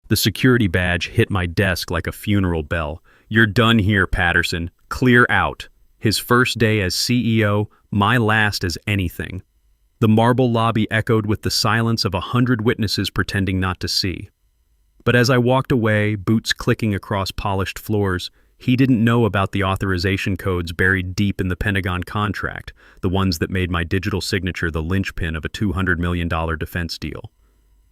The security badge hit my desk like a funeral bell. "You're done here, Patterson. Clear out." His first day as CEO, my last as anything. The marble lobby echoed with the silence of 100 witnesses pretending not to see. But as I walked away, boots clicking across polished floors, he didn't know about the authorization codes buried deep in the Pentagon contract, the ones that made my digital signature the linchpin of a $200 million defense deal.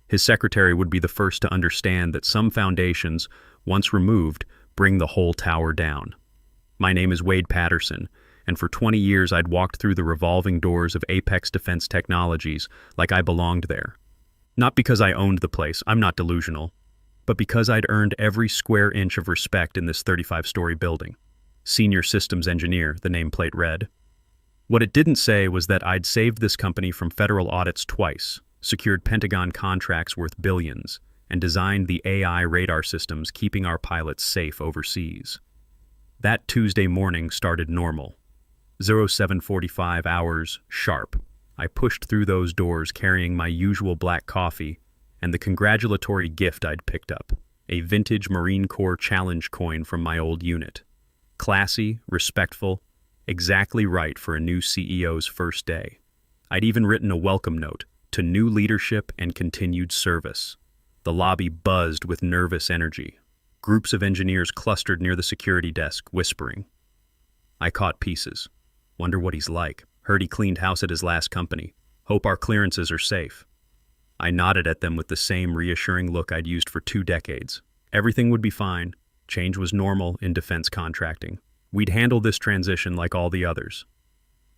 His secretary would be the first to understand that some foundations, once removed, bring the whole tower down. My name is Wade Patterson, and for 20 years I'd walked through the revolving doors of Apex Defense Technologies like I belonged there. Not because I owned the place, I'm not delusional, but because I'd earned every square inch of respect in this 35-story building. Senior Systems Engineer, the nameplate read. What it didn't say was that I'd saved this company from federal audits twice, secured Pentagon contracts worth billions, and designed the AI radar systems keeping our pilots safe overseas. That Tuesday morning started normal. 07:45 hours sharp. I pushed through those doors carrying my usual black coffee and the congratulatory gift I'd picked up, a vintage Marine Corps challenge coin from my old unit. Classy, respectful, exactly right for a new CEO's first day. I'd even written a welcome note to new leadership and continued service. The lobby buzzed with nervous energy. Groups of engineers clustered near the security desk, whispering. I caught pieces. Wonder what he's like. Heard he cleaned house at his last company. Hope our clearances are safe. I nodded at them with the same reassuring look I'd used for 2 decades. Everything would be fine. Change was normal in defense contracting. We'd handle this transition like all the others.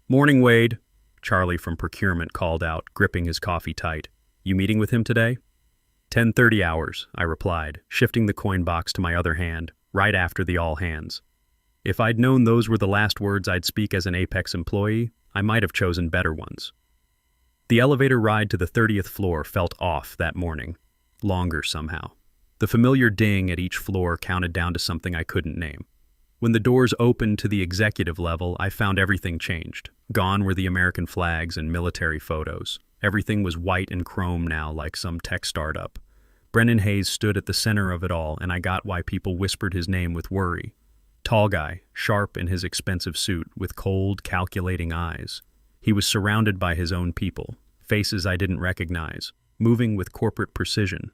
"Morning, Wade," Charlie from procurement called out, gripping his coffee tight. "You meeting with him today?" 10:30 hours, I replied, shifting the coin box to my other hand, right after the all hands. If I'd known those were the last words I'd speak as an Apex employee, I might have chosen better ones. The elevator ride to the 30th floor felt off that morning, longer somehow. The familiar ding at each floor counted down to something I couldn't name. When the doors opened to the executive level, I found everything changed. Gone were the American flags and military photos. Everything was white and chrome now, like some tech startup. Brennan Hayes stood at the center of it all, and I got why people whispered his name with worry. Tall guy, sharp in his expensive suit, with cold, calculating eyes. He was surrounded by his own people, faces I didn't recognize, moving with corporate precision.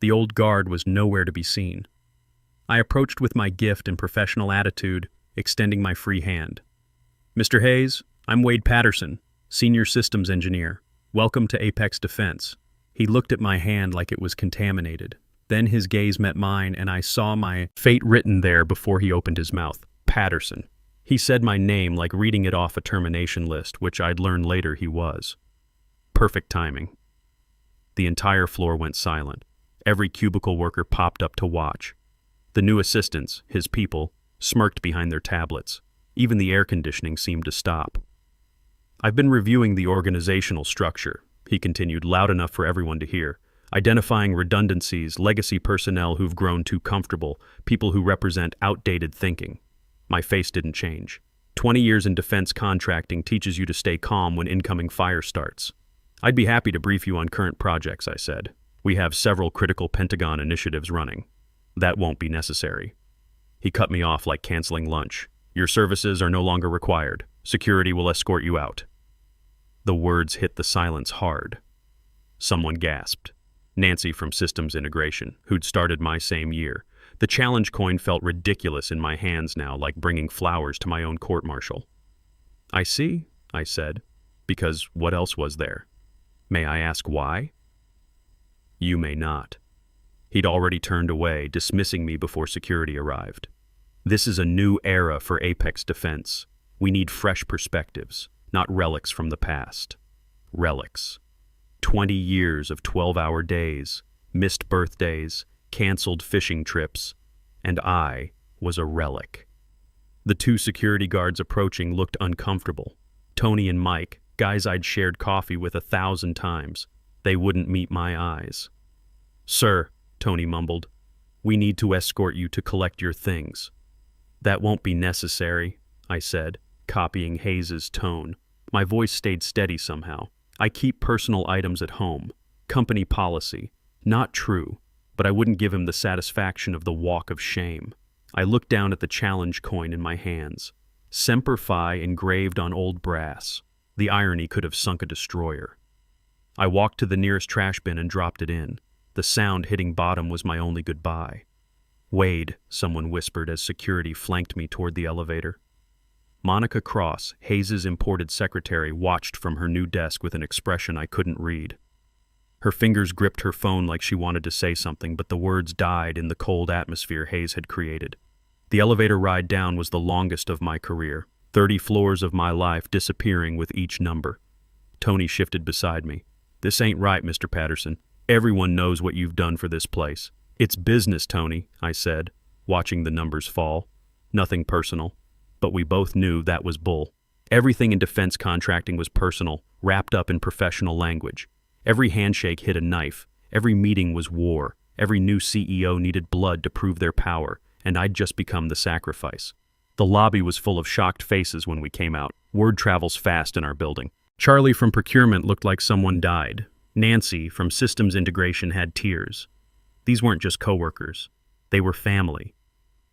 The old guard was nowhere to be seen. I approached with my gift and professional attitude, extending my free hand. "Mr. Hayes, I'm Wade Patterson, Senior Systems Engineer. Welcome to Apex Defense." He looked at my hand like it was contaminated. Then his gaze met mine, and I saw my fate written there before he opened his mouth. Patterson. He said my name like reading it off a termination list, which I'd learn later he was. Perfect timing. The entire floor went silent. Every cubicle worker popped up to watch. The new assistants, his people, smirked behind their tablets. Even the air conditioning seemed to stop. "I've been reviewing the organizational structure," he continued, loud enough for everyone to hear, "identifying redundancies, legacy personnel who've grown too comfortable, people who represent outdated thinking." My face didn't change. 20 years in defense contracting teaches you to stay calm when incoming fire starts. "I'd be happy to brief you on current projects," I said. "We have several critical Pentagon initiatives running." "That won't be necessary." He cut me off like canceling lunch. "Your services are no longer required. Security will escort you out." The words hit the silence hard. Someone gasped. Nancy from Systems Integration, who'd started my same year. The challenge coin felt ridiculous in my hands now, like bringing flowers to my own court-martial. "I see," I said, because what else was there? "May I ask why?" "You may not." He'd already turned away, dismissing me before security arrived. "This is a new era for Apex Defense. We need fresh perspectives, not relics from the past." Relics. 20 years of 12-hour days, missed birthdays, canceled fishing trips, and I was a relic. The 2 security guards approaching looked uncomfortable. Tony and Mike, guys I'd shared coffee with 1,000 times. They wouldn't meet my eyes. "Sir," Tony mumbled, "we need to escort you to collect your things." "That won't be necessary," I said, copying Hayes's tone. My voice stayed steady somehow. "I keep personal items at home. Company policy. Not true. but I wouldn't give him the satisfaction of the walk of shame. I looked down at the challenge coin in my hands. Semper Fi engraved on old brass. The irony could have sunk a destroyer. I walked to the nearest trash bin and dropped it in. The sound hitting bottom was my only goodbye. "Wade," someone whispered as security flanked me toward the elevator. Monica Cross, Hayes' imported secretary, watched from her new desk with an expression I couldn't read. Her fingers gripped her phone like she wanted to say something, but the words died in the cold atmosphere Hayes had created. The elevator ride down was the longest of my career, 30 floors of my life disappearing with each number. Tony shifted beside me. "This ain't right, Mr. Patterson. Everyone knows what you've done for this place." "It's business, Tony," I said, watching the numbers fall. Nothing personal. But we both knew that was bull. Everything in defense contracting was personal, wrapped up in professional language. Every handshake hit a knife. Every meeting was war. Every new CEO needed blood to prove their power, and I'd just become the sacrifice. The lobby was full of shocked faces when we came out. Word travels fast in our building. Charlie from procurement looked like someone died. Nancy from systems integration had tears. These weren't just coworkers. They were family.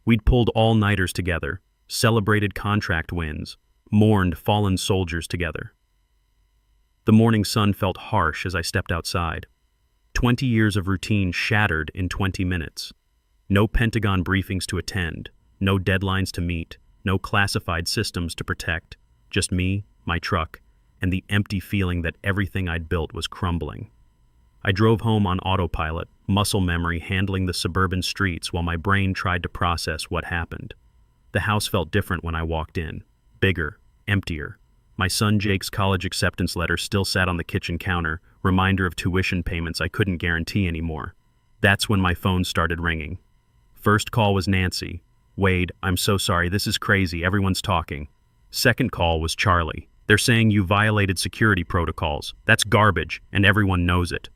We'd pulled all-nighters together, celebrated contract wins, mourned fallen soldiers together. The morning sun felt harsh as I stepped outside. 20 years of routine shattered in 20 minutes. No Pentagon briefings to attend, no deadlines to meet, no classified systems to protect, just me, my truck, and the empty feeling that everything I'd built was crumbling. I drove home on autopilot, muscle memory handling the suburban streets while my brain tried to process what happened. The house felt different when I walked in. Bigger, emptier. My son Jake's college acceptance letter still sat on the kitchen counter, reminder of tuition payments I couldn't guarantee anymore. That's when my phone started ringing. First call was Nancy. "Wade, I'm so sorry, this is crazy, everyone's talking." Second call was Charlie. "They're saying you violated security protocols. That's garbage, and everyone knows it."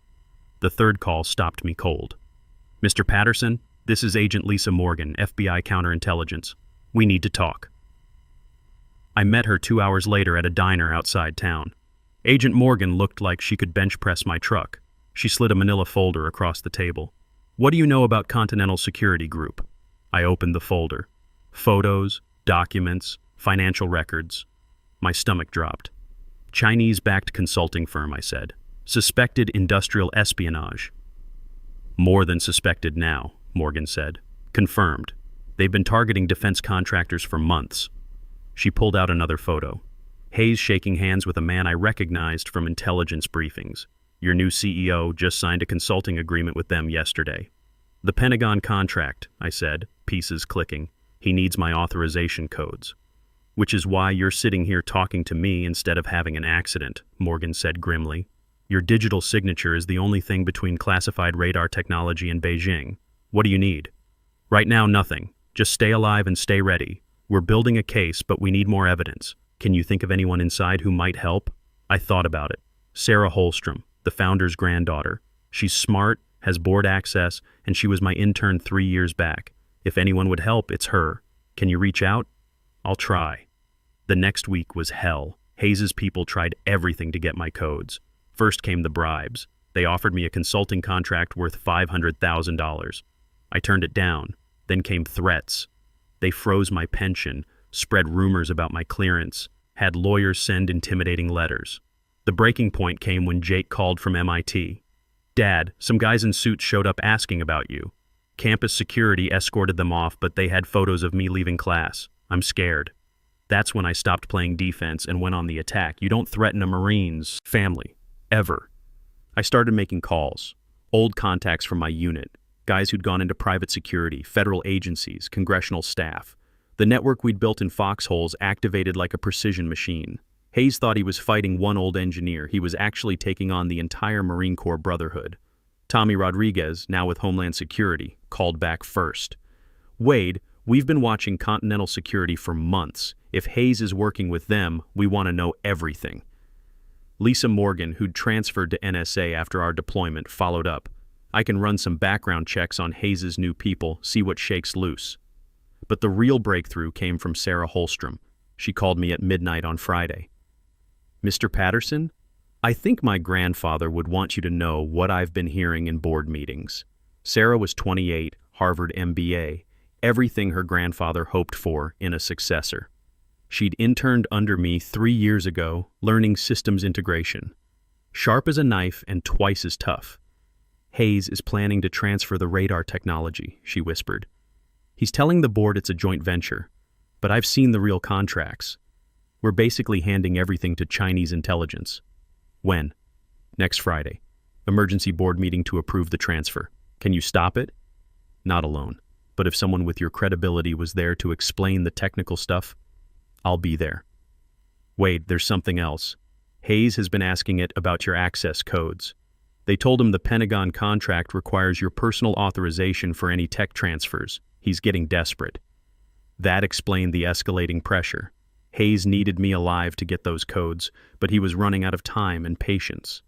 The third call stopped me cold. "Mr. Patterson, this is Agent Lisa Morgan, FBI Counterintelligence. We need to talk." I met her 2 hours later at a diner outside town. Agent Morgan looked like she could bench press my truck. She slid a manila folder across the table. "What do you know about Continental Security Group?" I opened the folder. Photos, documents, financial records. My stomach dropped. "Chinese-backed consulting firm," I said. "Suspected industrial espionage." "More than suspected now," Morgan said. "Confirmed. They've been targeting defense contractors for months." She pulled out another photo. Hayes shaking hands with a man I recognized from intelligence briefings. "Your new CEO just signed a consulting agreement with them yesterday." "The Pentagon contract," I said, pieces clicking. "He needs my authorization codes." "Which is why you're sitting here talking to me instead of having an accident," Morgan said grimly. "Your digital signature is the only thing between classified radar technology and Beijing. What do you need?" "Right now, nothing. Just stay alive and stay ready. We're building a case, but we need more evidence. Can you think of anyone inside who might help?" I thought about it. Sarah Holstrom, the founder's granddaughter. She's smart, has board access, and she was my intern 3 years back. If anyone would help, it's her. Can you reach out? "I'll try." The next week was hell. Hayes' people tried everything to get my codes. First came the bribes. They offered me a consulting contract worth $500,000. I turned it down. Then came threats. They froze my pension, spread rumors about my clearance, had lawyers send intimidating letters. The breaking point came when Jake called from MIT. "Dad, some guys in suits showed up asking about you. Campus security escorted them off, but they had photos of me leaving class. I'm scared." That's when I stopped playing defense and went on the attack. You don't threaten a Marine's family. Ever. I started making calls. Old contacts from my unit. Guys who'd gone into private security, federal agencies, congressional staff. The network we'd built in foxholes activated like a precision machine. Hayes thought he was fighting one old engineer. He was actually taking on the entire Marine Corps Brotherhood. Tommy Rodriguez, now with Homeland Security, called back first. "Wade, we've been watching Continental Security for months. If Hayes is working with them, we want to know everything." Lisa Morgan, who'd transferred to NSA after our deployment, followed up. "I can run some background checks on Hayes' new people, see what shakes loose." But the real breakthrough came from Sarah Holstrom. She called me at midnight on Friday. "Mr. Patterson, I think my grandfather would want you to know what I've been hearing in board meetings." Sarah was 28, Harvard MBA, everything her grandfather hoped for in a successor. She'd interned under me 3 years ago, learning systems integration. Sharp as a knife and twice as tough. Hayes is planning to transfer the radar technology, she whispered. He's telling the board it's a joint venture, but I've seen the real contracts. We're basically handing everything to Chinese intelligence. When? Next Friday. Emergency board meeting to approve the transfer. Can you stop it? Not alone, but if someone with your credibility was there to explain the technical stuff, I'll be there. Wade, there's something else. Hayes has been asking it about your access codes. They told him the Pentagon contract requires your personal authorization for any tech transfers. He's getting desperate. That explained the escalating pressure. Hayes needed me alive to get those codes, but he was running out of time and patience.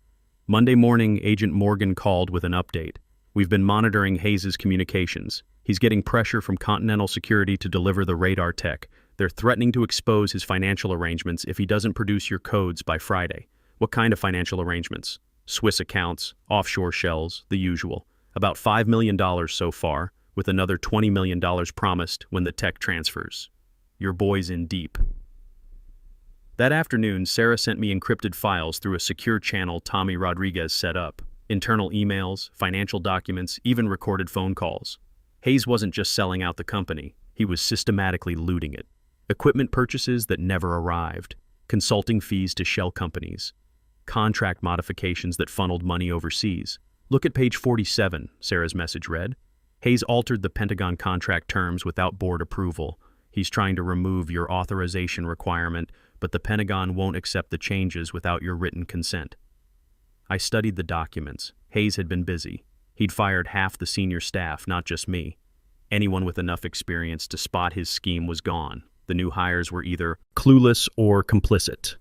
Monday morning, Agent Morgan called with an update. We've been monitoring Hayes' communications. He's getting pressure from Continental Security to deliver the radar tech. They're threatening to expose his financial arrangements if he doesn't produce your codes by Friday. What kind of financial arrangements? Swiss accounts, offshore shells, the usual. About $5 million so far, with another $20 million promised when the tech transfers. Your boy's in deep. That afternoon, Sarah sent me encrypted files through a secure channel Tommy Rodriguez set up. Internal emails, financial documents, even recorded phone calls. Hayes wasn't just selling out the company, he was systematically looting it. Equipment purchases that never arrived, consulting fees to shell companies, contract modifications that funneled money overseas. Look at page 47, Sarah's message read. Hayes altered the Pentagon contract terms without board approval. He's trying to remove your authorization requirement, but the Pentagon won't accept the changes without your written consent. I studied the documents. Hayes had been busy. He'd fired half the senior staff, not just me. Anyone with enough experience to spot his scheme was gone. The new hires were either clueless or complicit.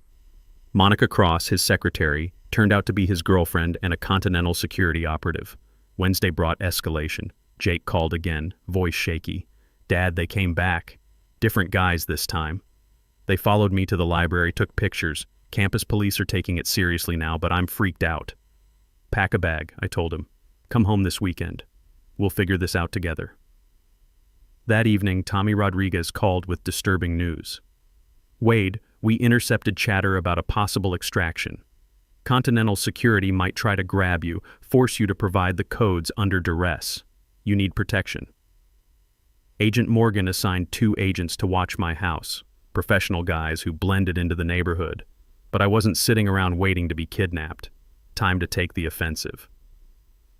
Monica Cross, his secretary, turned out to be his girlfriend and a Continental Security operative. Wednesday brought escalation. Jake called again, voice shaky. Dad, they came back. Different guys this time. They followed me to the library, took pictures. Campus police are taking it seriously now, but I'm freaked out. Pack a bag, I told him. Come home this weekend. We'll figure this out together. That evening, Tommy Rodriguez called with disturbing news. Wade, we intercepted chatter about a possible extraction. Continental Security might try to grab you, force you to provide the codes under duress. You need protection. Agent Morgan assigned 2 agents to watch my house, professional guys who blended into the neighborhood. But I wasn't sitting around waiting to be kidnapped. Time to take the offensive.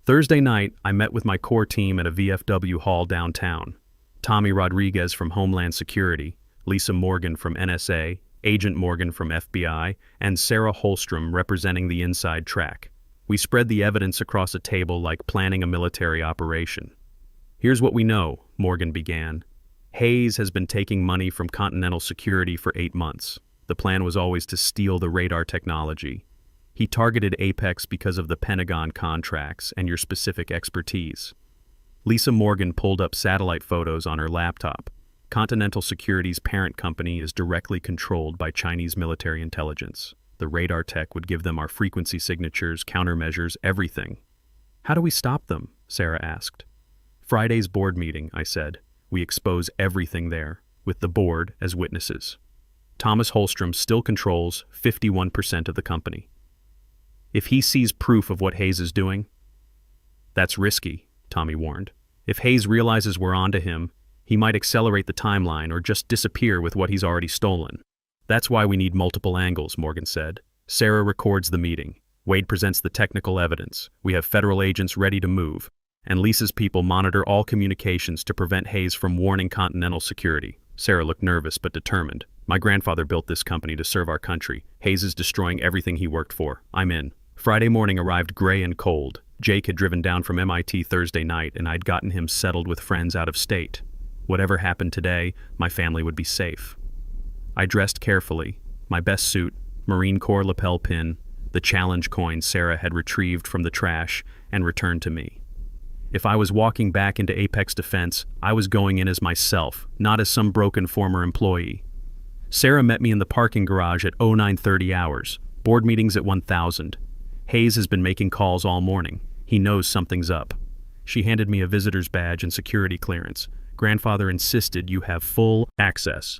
Thursday night, I met with my core team at a VFW hall downtown. Tommy Rodriguez from Homeland Security, Lisa Morgan from NSA, Agent Morgan from FBI, and Sarah Holstrom representing the inside track. We spread the evidence across a table like planning a military operation. Here's what we know, Morgan began. Hayes has been taking money from Continental Security for 8 months. The plan was always to steal the radar technology. He targeted Apex because of the Pentagon contracts and your specific expertise. Lisa Morgan pulled up satellite photos on her laptop. Continental Security's parent company is directly controlled by Chinese military intelligence. The radar tech would give them our frequency signatures, countermeasures, everything. How do we stop them? Sarah asked. Friday's board meeting, I said. We expose everything there, with the board as witnesses. Thomas Holstrom still controls 51% of the company. If he sees proof of what Hayes is doing, that's risky, Tommy warned. If Hayes realizes we're onto him, he might accelerate the timeline or just disappear with what he's already stolen. That's why we need multiple angles, Morgan said. Sarah records the meeting. Wade presents the technical evidence. We have federal agents ready to move. And Lisa's people monitor all communications to prevent Hayes from warning Continental Security. Sarah looked nervous but determined. My grandfather built this company to serve our country. Hayes is destroying everything he worked for. I'm in. Friday morning arrived gray and cold. Jake had driven down from MIT Thursday night, and I'd gotten him settled with friends out of state. Whatever happened today, my family would be safe. I dressed carefully. My best suit, Marine Corps lapel pin, the challenge coin Sarah had retrieved from the trash and returned to me. If I was walking back into Apex Defense, I was going in as myself, not as some broken former employee. Sarah met me in the parking garage at 0930 hours. Board meetings at 1000. Hayes has been making calls all morning. He knows something's up. She handed me a visitor's badge and security clearance. Grandfather insisted you have full access.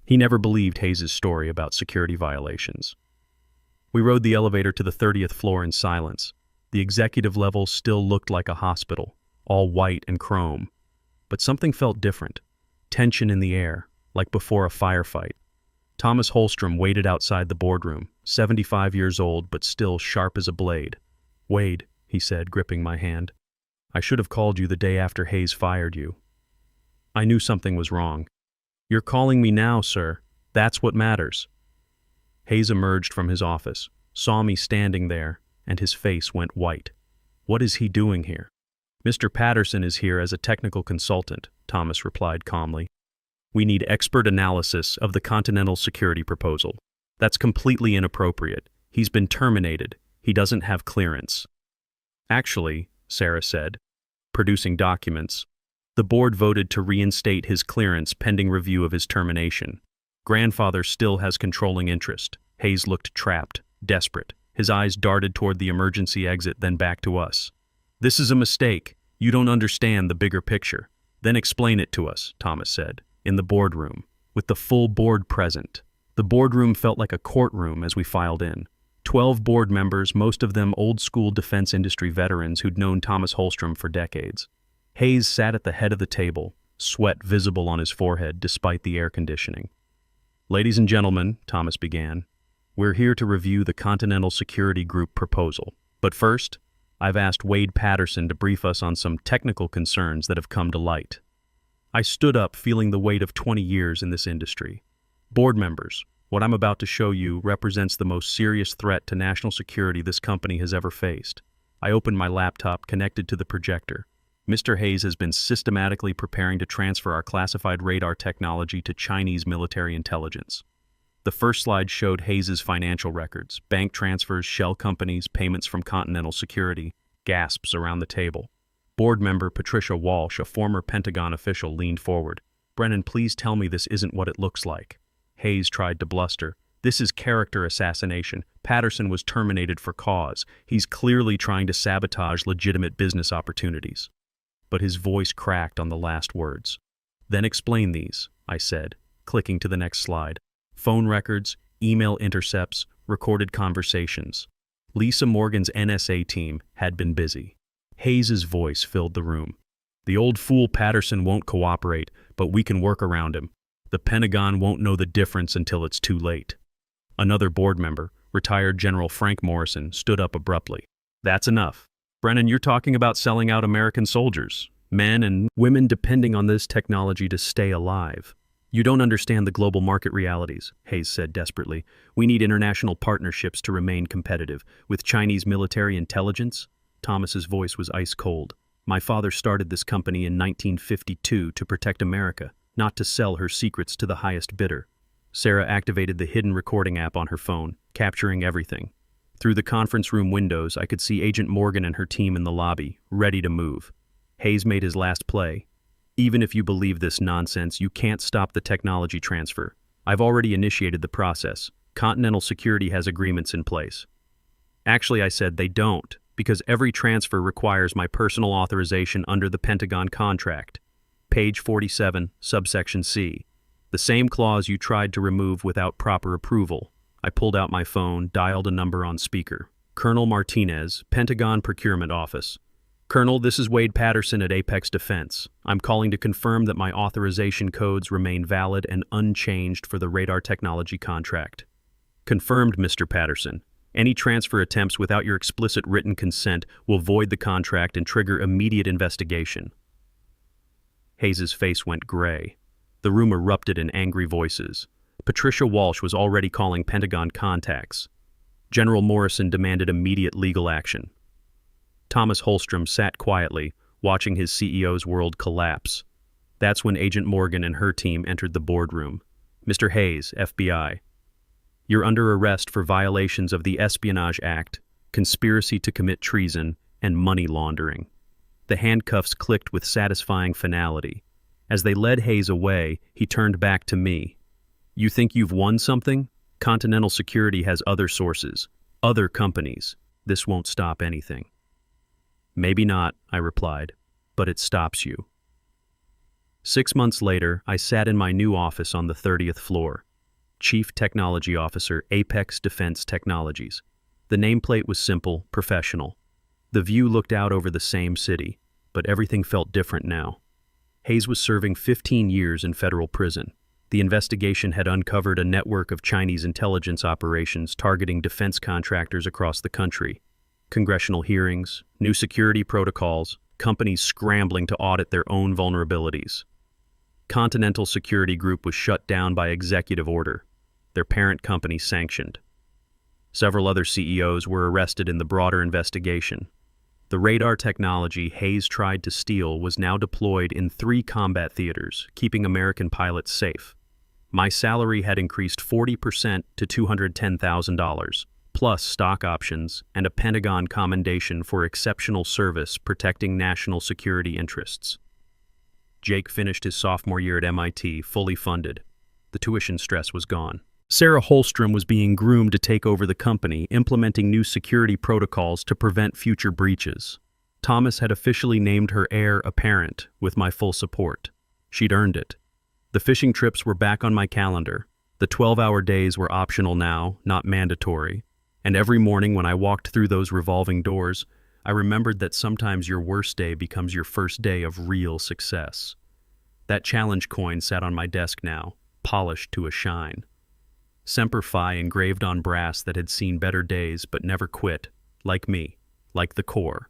He never believed Hayes' story about security violations. We rode the elevator to the 30th floor in silence. The executive level still looked like a hospital, all white and chrome. But something felt different. Tension in the air, like before a firefight. Thomas Holstrom waited outside the boardroom, 75 years old but still sharp as a blade. "Wade," he said, gripping my hand. "I should have called you the day after Hayes fired you." I knew something was wrong. "You're calling me now, sir. That's what matters." Hayes emerged from his office, saw me standing there, and his face went white. "What is he doing here?" "Mr. Patterson is here as a technical consultant," Thomas replied calmly. "We need expert analysis of the Continental Security proposal. That's completely inappropriate. He's been terminated. He doesn't have clearance." "Actually," Sarah said, producing documents, "the board voted to reinstate his clearance pending review of his termination. Grandfather still has controlling interest." Hayes looked trapped, desperate. His eyes darted toward the emergency exit, then back to us. "This is a mistake. You don't understand the bigger picture." "Then explain it to us," Thomas said, in the boardroom, with the full board present. The boardroom felt like a courtroom as we filed in. 12 board members, most of them old-school defense industry veterans who'd known Thomas Holstrom for decades. Hayes sat at the head of the table, sweat visible on his forehead despite the air conditioning. "Ladies and gentlemen," Thomas began, "we're here to review the Continental Security Group proposal. But first, I've asked Wade Patterson to brief us on some technical concerns that have come to light." I stood up, feeling the weight of 20 years in this industry. "Board members, what I'm about to show you represents the most serious threat to national security this company has ever faced." I opened my laptop, connected to the projector. "Mr. Hayes has been systematically preparing to transfer our classified radar technology to Chinese military intelligence." The first slide showed Hayes' financial records, bank transfers, shell companies, payments from Continental Security. Gasps around the table. Board member Patricia Walsh, a former Pentagon official, leaned forward. "Brennan, please tell me this isn't what it looks like." Hayes tried to bluster. "This is character assassination. Patterson was terminated for cause. He's clearly trying to sabotage legitimate business opportunities." But his voice cracked on the last words. "Then explain these," I said, clicking to the next slide. Phone records, email intercepts, recorded conversations. Lisa Morgan's NSA team had been busy. Hayes' voice filled the room. "The old fool Patterson won't cooperate, but we can work around him. The Pentagon won't know the difference until it's too late." Another board member, retired General Frank Morrison, stood up abruptly. "That's enough. Brennan, you're talking about selling out American soldiers, men and women depending on this technology to stay alive. You don't understand the global market realities," Hayes said desperately. "We need international partnerships to remain competitive. With Chinese military intelligence?" Thomas's voice was ice cold. "My father started this company in 1952 to protect America, not to sell her secrets to the highest bidder." Sarah activated the hidden recording app on her phone, capturing everything. Through the conference room windows, I could see Agent Morgan and her team in the lobby, ready to move. Hayes made his last play. "Even if you believe this nonsense, you can't stop the technology transfer. I've already initiated the process. Continental Security has agreements in place." "Actually," I said, "they don't, because every transfer requires my personal authorization under the Pentagon contract. Page 47, subsection C. The same clause you tried to remove without proper approval." I pulled out my phone, dialed a number on speaker. "Colonel Martinez, Pentagon Procurement Office." "Colonel, this is Wade Patterson at Apex Defense. I'm calling to confirm that my authorization codes remain valid and unchanged for the radar technology contract." "Confirmed, Mr. Patterson. Any transfer attempts without your explicit written consent will void the contract and trigger immediate investigation." Hayes' face went gray. The room erupted in angry voices. Patricia Walsh was already calling Pentagon contacts. General Morrison demanded immediate legal action. Thomas Holstrom sat quietly, watching his CEO's world collapse. That's when Agent Morgan and her team entered the boardroom. "Mr. Hayes, FBI. You're under arrest for violations of the Espionage Act, conspiracy to commit treason, and money laundering." The handcuffs clicked with satisfying finality. As they led Hayes away, he turned back to me. "You think you've won something? Continental Security has other sources, other companies. This won't stop anything." Maybe not, I replied, but it stops you. 6 months later, I sat in my new office on the 30th floor. Chief Technology Officer, Apex Defense Technologies. The nameplate was simple, professional. The view looked out over the same city, but everything felt different now. Hayes was serving 15 years in federal prison. The investigation had uncovered a network of Chinese intelligence operations targeting defense contractors across the country. Congressional hearings, new security protocols, companies scrambling to audit their own vulnerabilities. Continental Security Group was shut down by executive order, their parent company sanctioned. Several other CEOs were arrested in the broader investigation. The radar technology Hayes tried to steal was now deployed in 3 combat theaters, keeping American pilots safe. My salary had increased 40% to $210,000, plus stock options and a Pentagon commendation for exceptional service protecting national security interests. Jake finished his sophomore year at MIT, fully funded. The tuition stress was gone. Sarah Holstrom was being groomed to take over the company, implementing new security protocols to prevent future breaches. Thomas had officially named her heir apparent, with my full support. She'd earned it. The fishing trips were back on my calendar. The 12-hour days were optional now, not mandatory. And every morning when I walked through those revolving doors, I remembered that sometimes your worst day becomes your first day of real success. That challenge coin sat on my desk now, polished to a shine. Semper Fi engraved on brass that had seen better days but never quit, like me, like the core,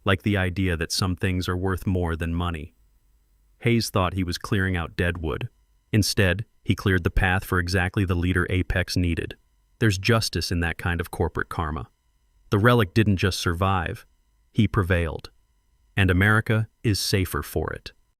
like the idea that some things are worth more than money. Hayes thought he was clearing out deadwood. Instead, he cleared the path for exactly the leader Apex needed. There's justice in that kind of corporate karma. The relic didn't just survive, he prevailed. And America is safer for it.